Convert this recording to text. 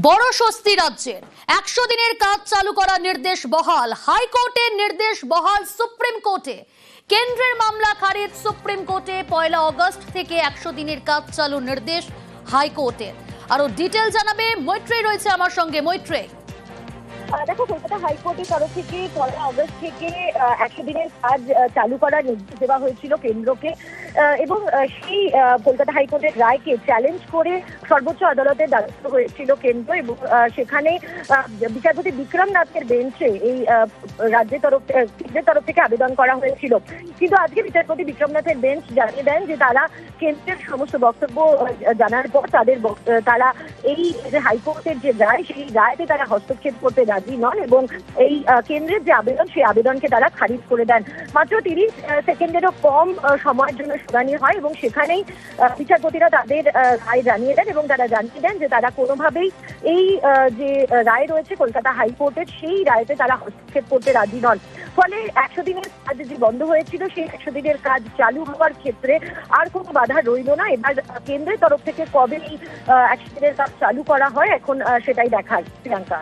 বড় স্বস্তি রাজ্যের 100 দিনের কাজ চালু করার নির্দেশ বহাল। হাইকোর্টের নির্দেশ বহাল সুপ্রিম কোর্টে। কেন্দ্রের মামলা খারিজ সুপ্রিম কোর্টে। 1 আগস্ট থেকে 100 দিনের কাজ চালুর নির্দেশ হাইকোর্টের। আরো ডিটেল জানাবে মৈত্রেয়ী, রয়েছে আমার সঙ্গে। মৈত্রেয়ী, দেখো, কলকাতা হাইকোর্টের তরফ থেকে 1 আগস্ট থেকে 100 দিনের কাজ চালু করার নির্দেশ দেওয়া হয়েছিল কেন্দ্রকে, এবং সেই কলকাতা হাইকোর্টের রায়কে চ্যালেঞ্জ করে সর্বোচ্চ আদালতের দ্বারস্থ হয়েছিল কেন্দ্র, এবং সেখানে বিচারপতি বিক্রম নাথের বেঞ্চে এই কেন্দ্রের তরফ থেকে আবেদন করা হয়েছিল। কিন্তু আজকে বিচারপতি বিক্রম নাথের বেঞ্চ জানিয়ে দেন যে তারা কেন্দ্রের সমস্ত বক্তব্য জানার পর তারা এই যে হাইকোর্টের যে রায়, সেই রায়তে তারা হস্তক্ষেপ করতে রাজি নন, এবং এই কেন্দ্রের যে আবেদন, সেই আবেদনকে তারা খারিজ করে দেন। মাত্র 30 সেকেন্ডেরও কম সময়ের জন্য শুনানি হয়, এবং সেখানেই বিচারপতিরা তাদের রায় জানিয়ে দেন, এবং তারা জানিয়ে দেন যে তারা কোনোভাবেই এই যে রায় রয়েছে কলকাতা হাইকোর্টের, সেই রায়তে তারা হস্তক্ষেপ করতে রাজি নন। ফলে 100 দিনের কাজ যে বন্ধ হয়েছিল, সেই 100 দিনের কাজ চালু হওয়ার ক্ষেত্রে আর কোনো বাধা রইল না। এবার কেন্দ্রের তরফ থেকে কবে এই 100 দিনের কাজ চালু করা হয়, এখন সেটাই দেখার। প্রিয়াঙ্কা।